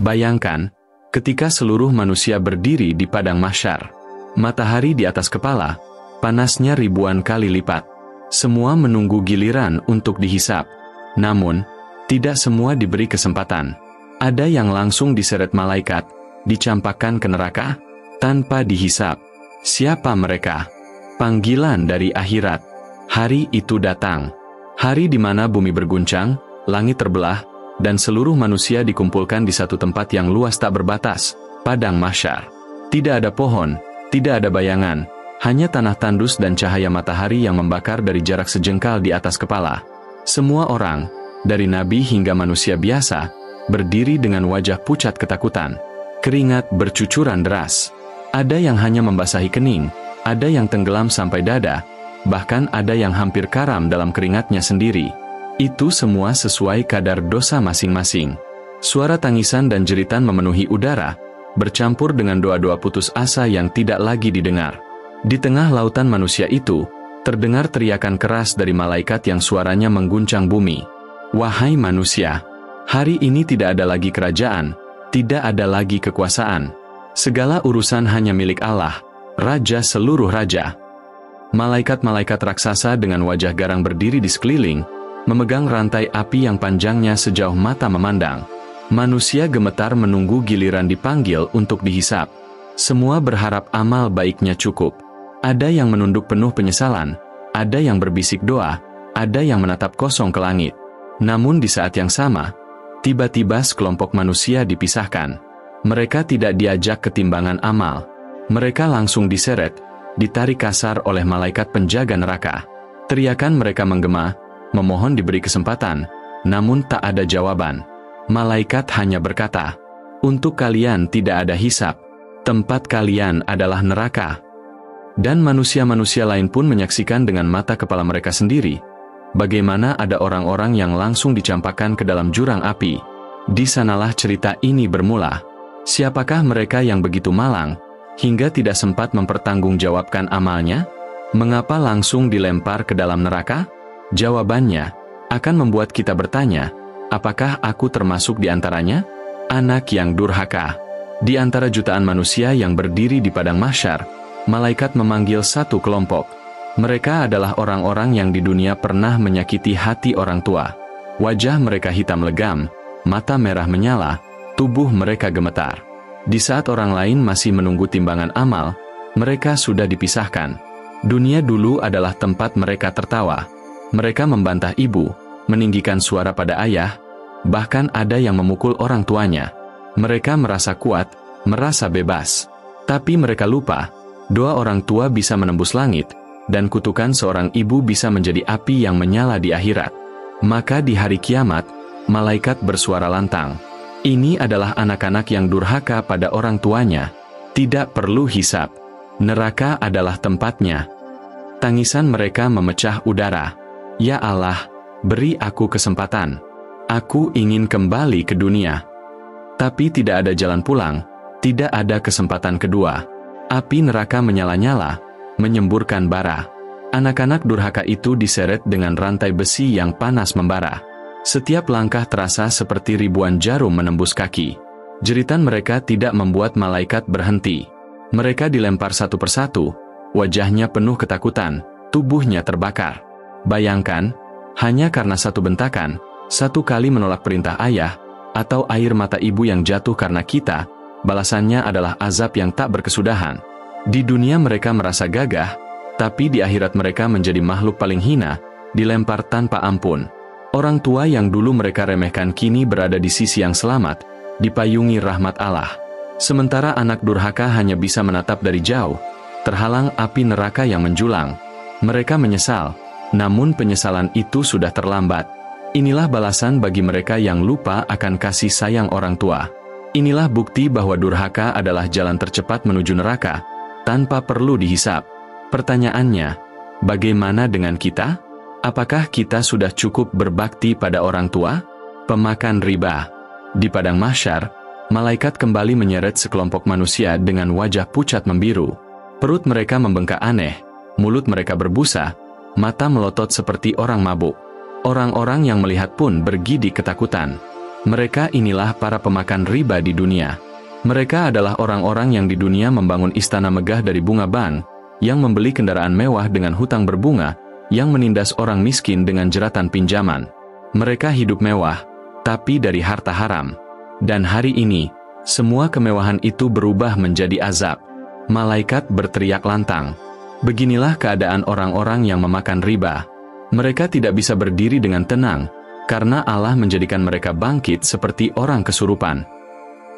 Bayangkan, ketika seluruh manusia berdiri di padang mahsyar, matahari di atas kepala, panasnya ribuan kali lipat. Semua menunggu giliran untuk dihisap. Namun, tidak semua diberi kesempatan. Ada yang langsung diseret malaikat, dicampakkan ke neraka, tanpa dihisap. Siapa mereka? Panggilan dari akhirat. Hari itu datang. Hari di mana bumi berguncang, langit terbelah, dan seluruh manusia dikumpulkan di satu tempat yang luas tak berbatas, padang mahsyar. Tidak ada pohon, tidak ada bayangan, hanya tanah tandus dan cahaya matahari yang membakar dari jarak sejengkal di atas kepala. Semua orang, dari nabi hingga manusia biasa, berdiri dengan wajah pucat ketakutan. Keringat bercucuran deras. Ada yang hanya membasahi kening, ada yang tenggelam sampai dada, bahkan ada yang hampir karam dalam keringatnya sendiri. Itu semua sesuai kadar dosa masing-masing. Suara tangisan dan jeritan memenuhi udara, bercampur dengan doa-doa putus asa yang tidak lagi didengar. Di tengah lautan manusia itu, terdengar teriakan keras dari malaikat yang suaranya mengguncang bumi. Wahai manusia, hari ini tidak ada lagi kerajaan, tidak ada lagi kekuasaan. Segala urusan hanya milik Allah, Raja seluruh raja. Malaikat-malaikat raksasa dengan wajah garang berdiri di sekeliling, memegang rantai api yang panjangnya sejauh mata memandang. Manusia gemetar menunggu giliran dipanggil untuk dihisap. Semua berharap amal baiknya cukup. Ada yang menunduk penuh penyesalan, ada yang berbisik doa, ada yang menatap kosong ke langit. Namun di saat yang sama, tiba-tiba sekelompok manusia dipisahkan. Mereka tidak diajak ketimbangan amal. Mereka langsung diseret, ditarik kasar oleh malaikat penjaga neraka. Teriakan mereka menggema, memohon diberi kesempatan, namun tak ada jawaban. Malaikat hanya berkata, "Untuk kalian tidak ada hisap, tempat kalian adalah neraka." Dan manusia-manusia lain pun menyaksikan dengan mata kepala mereka sendiri, bagaimana ada orang-orang yang langsung dicampakkan ke dalam jurang api. Di sanalah cerita ini bermula. Siapakah mereka yang begitu malang, hingga tidak sempat mempertanggungjawabkan amalnya? Mengapa langsung dilempar ke dalam neraka? Jawabannya akan membuat kita bertanya, apakah aku termasuk di antaranya? Anak yang durhaka. Di antara jutaan manusia yang berdiri di padang mahsyar, malaikat memanggil satu kelompok. Mereka adalah orang-orang yang di dunia pernah menyakiti hati orang tua. Wajah mereka hitam legam, mata merah menyala, tubuh mereka gemetar. Di saat orang lain masih menunggu timbangan amal, mereka sudah dipisahkan. Dunia dulu adalah tempat mereka tertawa. Mereka membantah ibu, meninggikan suara pada ayah, bahkan ada yang memukul orang tuanya. Mereka merasa kuat, merasa bebas. Tapi mereka lupa, doa orang tua bisa menembus langit, dan kutukan seorang ibu bisa menjadi api yang menyala di akhirat. Maka di hari kiamat, malaikat bersuara lantang. Ini adalah anak-anak yang durhaka pada orang tuanya. Tidak perlu hisap. Neraka adalah tempatnya. Tangisan mereka memecah udara. Ya Allah, beri aku kesempatan. Aku ingin kembali ke dunia. Tapi tidak ada jalan pulang, tidak ada kesempatan kedua. Api neraka menyala-nyala, menyemburkan bara. Anak-anak durhaka itu diseret dengan rantai besi yang panas membara. Setiap langkah terasa seperti ribuan jarum menembus kaki. Jeritan mereka tidak membuat malaikat berhenti. Mereka dilempar satu persatu, wajahnya penuh ketakutan, tubuhnya terbakar. Bayangkan, hanya karena satu bentakan, satu kali menolak perintah ayah, atau air mata ibu yang jatuh karena kita, balasannya adalah azab yang tak berkesudahan. Di dunia mereka merasa gagah, tapi di akhirat mereka menjadi makhluk paling hina, dilempar tanpa ampun. Orang tua yang dulu mereka remehkan kini berada di sisi yang selamat, dipayungi rahmat Allah. Sementara anak durhaka hanya bisa menatap dari jauh, terhalang api neraka yang menjulang. Mereka menyesal, namun penyesalan itu sudah terlambat. Inilah balasan bagi mereka yang lupa akan kasih sayang orang tua. Inilah bukti bahwa durhaka adalah jalan tercepat menuju neraka, tanpa perlu dihisap. Pertanyaannya, bagaimana dengan kita? Apakah kita sudah cukup berbakti pada orang tua? Pemakan riba. Di padang mahsyar, malaikat kembali menyeret sekelompok manusia dengan wajah pucat membiru. Perut mereka membengkak aneh, mulut mereka berbusa, mata melotot seperti orang mabuk. Orang-orang yang melihat pun bergidik ketakutan. Mereka inilah para pemakan riba di dunia. Mereka adalah orang-orang yang di dunia membangun istana megah dari bunga bank, yang membeli kendaraan mewah dengan hutang berbunga, yang menindas orang miskin dengan jeratan pinjaman. Mereka hidup mewah, tapi dari harta haram. Dan hari ini, semua kemewahan itu berubah menjadi azab. Malaikat berteriak lantang. Beginilah keadaan orang-orang yang memakan riba. Mereka tidak bisa berdiri dengan tenang, karena Allah menjadikan mereka bangkit seperti orang kesurupan.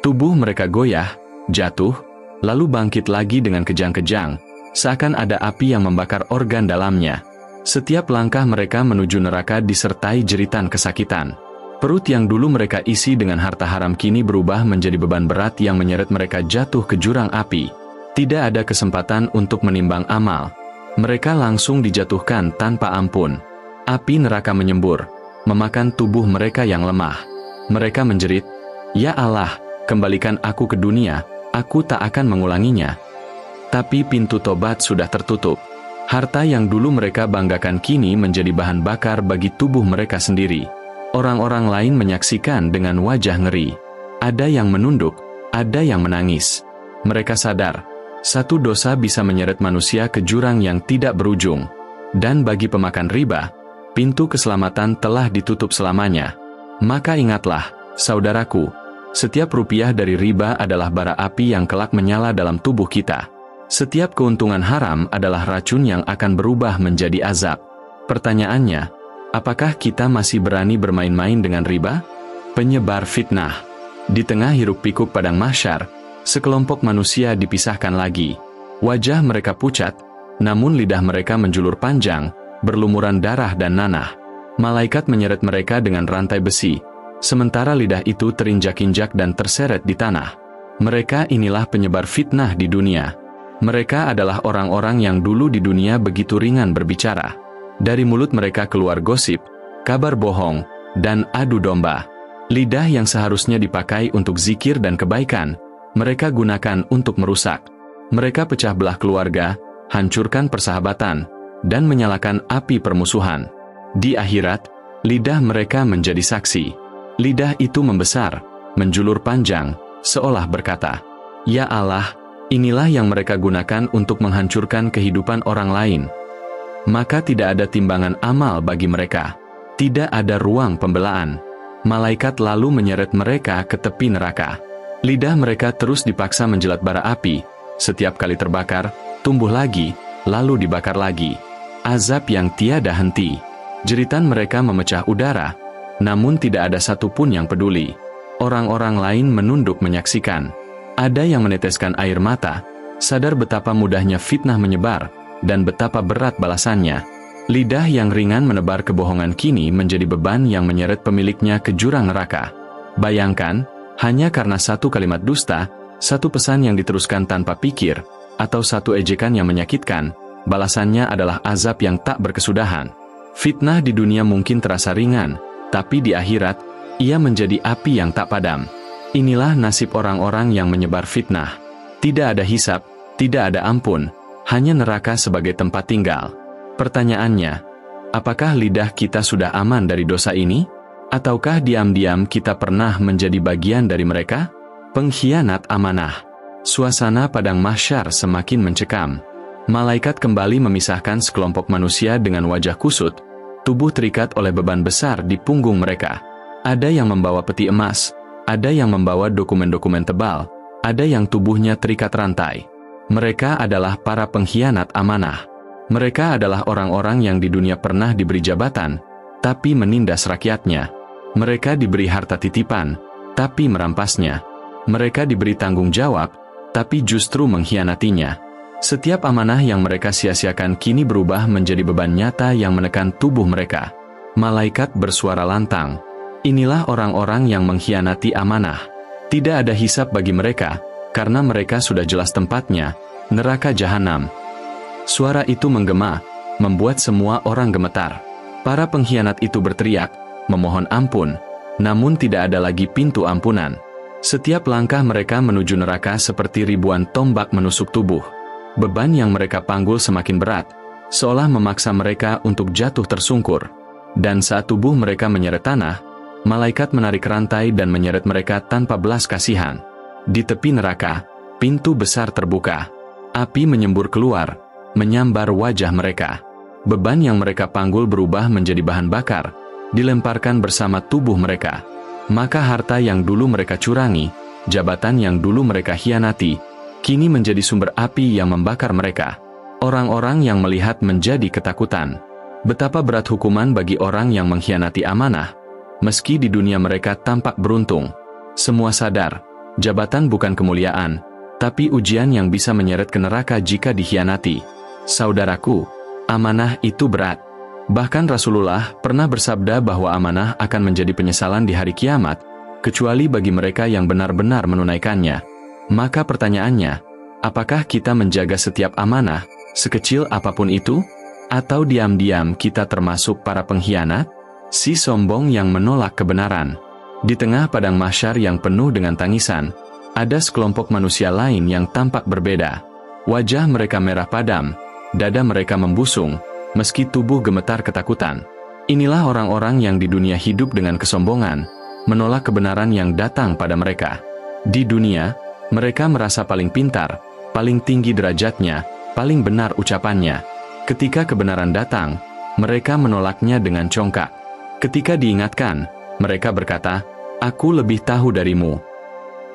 Tubuh mereka goyah, jatuh, lalu bangkit lagi dengan kejang-kejang, seakan ada api yang membakar organ dalamnya. Setiap langkah mereka menuju neraka disertai jeritan kesakitan. Perut yang dulu mereka isi dengan harta haram kini berubah menjadi beban berat yang menyeret mereka jatuh ke jurang api. Tidak ada kesempatan untuk menimbang amal. Mereka langsung dijatuhkan tanpa ampun. Api neraka menyembur, memakan tubuh mereka yang lemah. Mereka menjerit, "Ya Allah, kembalikan aku ke dunia, aku tak akan mengulanginya." Tapi pintu tobat sudah tertutup. Harta yang dulu mereka banggakan kini menjadi bahan bakar bagi tubuh mereka sendiri. Orang-orang lain menyaksikan dengan wajah ngeri. Ada yang menunduk, ada yang menangis. Mereka sadar, satu dosa bisa menyeret manusia ke jurang yang tidak berujung. Dan bagi pemakan riba, pintu keselamatan telah ditutup selamanya. Maka ingatlah, saudaraku, setiap rupiah dari riba adalah bara api yang kelak menyala dalam tubuh kita. Setiap keuntungan haram adalah racun yang akan berubah menjadi azab. Pertanyaannya, apakah kita masih berani bermain-main dengan riba? Penyebar fitnah. Di tengah hiruk-pikuk padang mahsyar, sekelompok manusia dipisahkan lagi. Wajah mereka pucat, namun lidah mereka menjulur panjang, berlumuran darah dan nanah. Malaikat menyeret mereka dengan rantai besi, sementara lidah itu terinjak-injak dan terseret di tanah. Mereka inilah penyebar fitnah di dunia. Mereka adalah orang-orang yang dulu di dunia begitu ringan berbicara. Dari mulut mereka keluar gosip, kabar bohong, dan adu domba. Lidah yang seharusnya dipakai untuk zikir dan kebaikan, mereka gunakan untuk merusak. Mereka pecah belah keluarga, hancurkan persahabatan, dan menyalakan api permusuhan. Di akhirat, lidah mereka menjadi saksi. Lidah itu membesar, menjulur panjang, seolah berkata, "Ya Allah, inilah yang mereka gunakan untuk menghancurkan kehidupan orang lain." Maka tidak ada timbangan amal bagi mereka. Tidak ada ruang pembelaan. Malaikat lalu menyeret mereka ke tepi neraka. Lidah mereka terus dipaksa menjelat bara api. Setiap kali terbakar, tumbuh lagi, lalu dibakar lagi. Azab yang tiada henti. Jeritan mereka memecah udara, namun tidak ada satupun yang peduli. Orang-orang lain menunduk menyaksikan. Ada yang meneteskan air mata, sadar betapa mudahnya fitnah menyebar, dan betapa berat balasannya. Lidah yang ringan menebar kebohongan kini menjadi beban yang menyeret pemiliknya ke jurang neraka. Bayangkan, hanya karena satu kalimat dusta, satu pesan yang diteruskan tanpa pikir, atau satu ejekan yang menyakitkan, balasannya adalah azab yang tak berkesudahan. Fitnah di dunia mungkin terasa ringan, tapi di akhirat, ia menjadi api yang tak padam. Inilah nasib orang-orang yang menyebar fitnah. Tidak ada hisab, tidak ada ampun, hanya neraka sebagai tempat tinggal. Pertanyaannya, apakah lidah kita sudah aman dari dosa ini? Ataukah diam-diam kita pernah menjadi bagian dari mereka? Pengkhianat amanah. Suasana padang mahsyar semakin mencekam. Malaikat kembali memisahkan sekelompok manusia dengan wajah kusut, tubuh terikat oleh beban besar di punggung mereka. Ada yang membawa peti emas, ada yang membawa dokumen-dokumen tebal, ada yang tubuhnya terikat rantai. Mereka adalah para pengkhianat amanah. Mereka adalah orang-orang yang di dunia pernah diberi jabatan, tapi menindas rakyatnya. Mereka diberi harta titipan, tapi merampasnya. Mereka diberi tanggung jawab, tapi justru mengkhianatinya. Setiap amanah yang mereka sia-siakan kini berubah menjadi beban nyata yang menekan tubuh mereka. Malaikat bersuara lantang. Inilah orang-orang yang mengkhianati amanah. Tidak ada hisab bagi mereka, karena mereka sudah jelas tempatnya, neraka jahanam. Suara itu menggema, membuat semua orang gemetar. Para pengkhianat itu berteriak, memohon ampun, namun tidak ada lagi pintu ampunan. Setiap langkah mereka menuju neraka seperti ribuan tombak menusuk tubuh. Beban yang mereka panggul semakin berat, seolah memaksa mereka untuk jatuh tersungkur. Dan saat tubuh mereka menyeret tanah, Malaikat menarik rantai dan menyeret mereka tanpa belas kasihan. Di tepi neraka, pintu besar terbuka. Api menyembur keluar, menyambar wajah mereka. Beban yang mereka panggul berubah menjadi bahan bakar, dilemparkan bersama tubuh mereka. Maka harta yang dulu mereka curangi, jabatan yang dulu mereka hianati, kini menjadi sumber api yang membakar mereka. Orang-orang yang melihat menjadi ketakutan. Betapa berat hukuman bagi orang yang mengkhianati amanah. Meski di dunia mereka tampak beruntung, semua sadar, jabatan bukan kemuliaan, tapi ujian yang bisa menyeret ke neraka jika dikhianati. Saudaraku, amanah itu berat. Bahkan Rasulullah pernah bersabda bahwa amanah akan menjadi penyesalan di hari kiamat, kecuali bagi mereka yang benar-benar menunaikannya. Maka pertanyaannya, apakah kita menjaga setiap amanah, sekecil apapun itu? Atau diam-diam kita termasuk para pengkhianat? Si sombong yang menolak kebenaran. Di tengah padang mahsyar yang penuh dengan tangisan, ada sekelompok manusia lain yang tampak berbeda. Wajah mereka merah padam, dada mereka membusung, meski tubuh gemetar ketakutan. Inilah orang-orang yang di dunia hidup dengan kesombongan, menolak kebenaran yang datang pada mereka. Di dunia, mereka merasa paling pintar, paling tinggi derajatnya, paling benar ucapannya. Ketika kebenaran datang, mereka menolaknya dengan congkak. Ketika diingatkan, mereka berkata, "Aku lebih tahu darimu."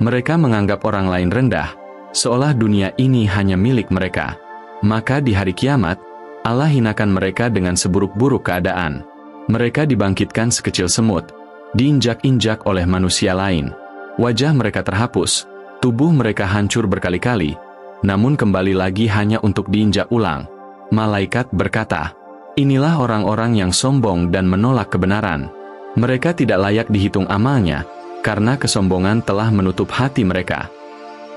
Mereka menganggap orang lain rendah, seolah dunia ini hanya milik mereka. Maka di hari kiamat, Allah hinakan mereka dengan seburuk-buruk keadaan. Mereka dibangkitkan sekecil semut, diinjak-injak oleh manusia lain. Wajah mereka terhapus, tubuh mereka hancur berkali-kali, namun kembali lagi hanya untuk diinjak ulang. Malaikat berkata, "Inilah orang-orang yang sombong dan menolak kebenaran. Mereka tidak layak dihitung amalnya, karena kesombongan telah menutup hati mereka."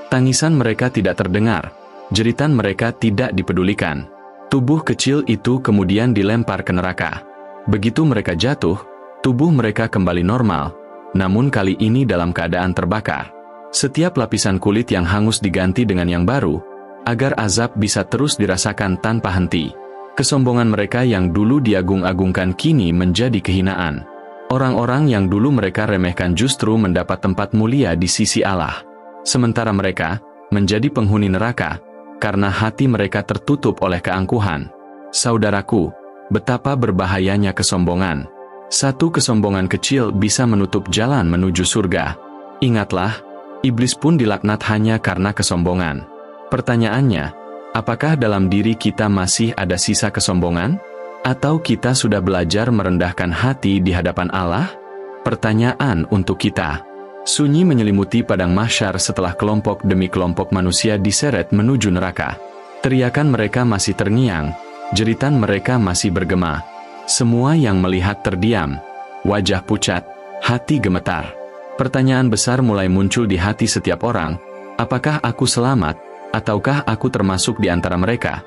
Tangisan mereka tidak terdengar, jeritan mereka tidak dipedulikan. Tubuh kecil itu kemudian dilempar ke neraka. Begitu mereka jatuh, tubuh mereka kembali normal, namun kali ini dalam keadaan terbakar. Setiap lapisan kulit yang hangus diganti dengan yang baru, agar azab bisa terus dirasakan tanpa henti. Kesombongan mereka yang dulu diagung-agungkan kini menjadi kehinaan. Orang-orang yang dulu mereka remehkan justru mendapat tempat mulia di sisi Allah. Sementara mereka menjadi penghuni neraka, karena hati mereka tertutup oleh keangkuhan. Saudaraku, betapa berbahayanya kesombongan. Satu kesombongan kecil bisa menutup jalan menuju surga. Ingatlah, iblis pun dilaknat hanya karena kesombongan. Pertanyaannya, apakah dalam diri kita masih ada sisa kesombongan? Atau kita sudah belajar merendahkan hati di hadapan Allah? Pertanyaan untuk kita. Sunyi menyelimuti padang mahsyar setelah kelompok demi kelompok manusia diseret menuju neraka. Teriakan mereka masih terngiang, jeritan mereka masih bergema. Semua yang melihat terdiam, wajah pucat, hati gemetar. Pertanyaan besar mulai muncul di hati setiap orang, apakah aku selamat? Ataukah aku termasuk di antara mereka?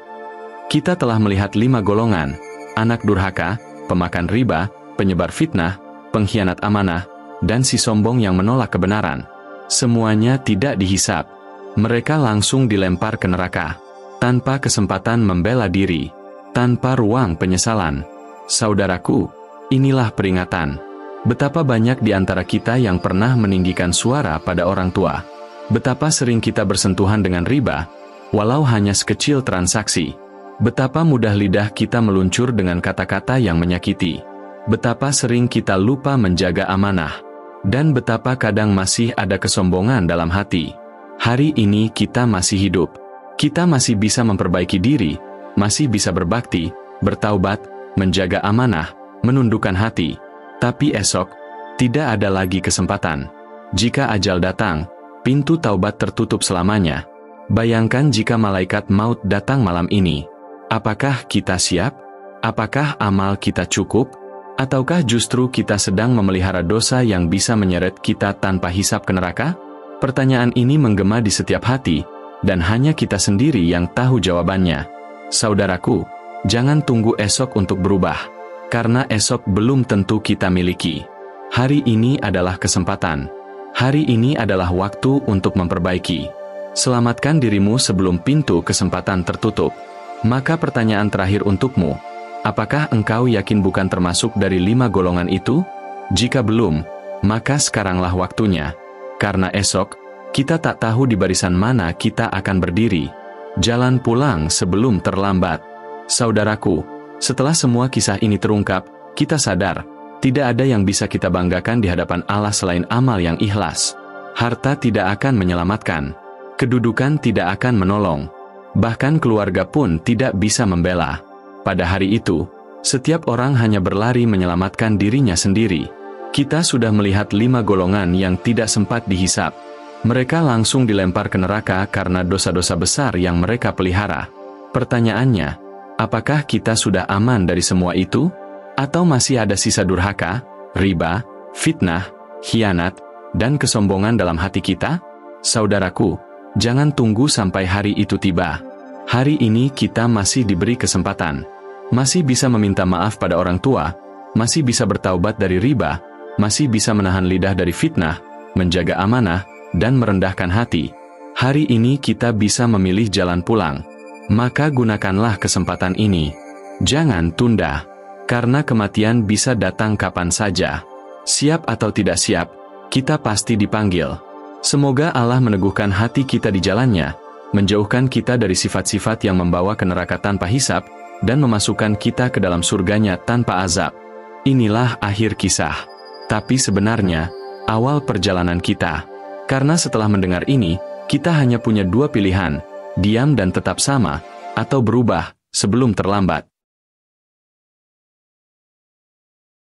Kita telah melihat 5 golongan, anak durhaka, pemakan riba, penyebar fitnah, pengkhianat amanah, dan si sombong yang menolak kebenaran. Semuanya tidak dihisap. Mereka langsung dilempar ke neraka, tanpa kesempatan membela diri, tanpa ruang penyesalan. Saudaraku, inilah peringatan. Betapa banyak di antara kita yang pernah meninggikan suara pada orang tua. Betapa sering kita bersentuhan dengan riba, walau hanya sekecil transaksi. Betapa mudah lidah kita meluncur dengan kata-kata yang menyakiti. Betapa sering kita lupa menjaga amanah. Dan betapa kadang masih ada kesombongan dalam hati. Hari ini kita masih hidup. Kita masih bisa memperbaiki diri, masih bisa berbakti, bertaubat, menjaga amanah, menundukkan hati. Tapi esok, tidak ada lagi kesempatan. Jika ajal datang, pintu taubat tertutup selamanya. Bayangkan jika malaikat maut datang malam ini. Apakah kita siap? Apakah amal kita cukup? Ataukah justru kita sedang memelihara dosa yang bisa menyeret kita tanpa hisap ke neraka? Pertanyaan ini menggema di setiap hati, dan hanya kita sendiri yang tahu jawabannya. Saudaraku, jangan tunggu esok untuk berubah, karena esok belum tentu kita miliki. Hari ini adalah kesempatan. Hari ini adalah waktu untuk memperbaiki. Selamatkan dirimu sebelum pintu kesempatan tertutup. Maka pertanyaan terakhir untukmu, apakah engkau yakin bukan termasuk dari 5 golongan itu? Jika belum, Maka sekaranglah waktunya. Karena esok, kita tak tahu di barisan mana kita akan berdiri. Jalan pulang sebelum terlambat. Saudaraku, setelah semua kisah ini terungkap, kita sadar, tidak ada yang bisa kita banggakan di hadapan Allah selain amal yang ikhlas. Harta tidak akan menyelamatkan. Kedudukan tidak akan menolong. Bahkan keluarga pun tidak bisa membela. Pada hari itu, setiap orang hanya berlari menyelamatkan dirinya sendiri. Kita sudah melihat 5 golongan yang tidak sempat dihisap. Mereka langsung dilempar ke neraka karena dosa-dosa besar yang mereka pelihara. Pertanyaannya, apakah kita sudah aman dari semua itu? Atau masih ada sisa durhaka, riba, fitnah, khianat, dan kesombongan dalam hati kita? Saudaraku, jangan tunggu sampai hari itu tiba. Hari ini kita masih diberi kesempatan. Masih bisa meminta maaf pada orang tua, masih bisa bertaubat dari riba, masih bisa menahan lidah dari fitnah, menjaga amanah, dan merendahkan hati. Hari ini kita bisa memilih jalan pulang. Maka gunakanlah kesempatan ini. Jangan tunda, karena kematian bisa datang kapan saja. Siap atau tidak siap, kita pasti dipanggil. Semoga Allah meneguhkan hati kita di jalannya, menjauhkan kita dari sifat-sifat yang membawa ke neraka tanpa hisab, dan memasukkan kita ke dalam surganya tanpa azab. Inilah akhir kisah. Tapi sebenarnya, awal perjalanan kita. Karena setelah mendengar ini, kita hanya punya 2 pilihan, diam dan tetap sama, atau berubah sebelum terlambat.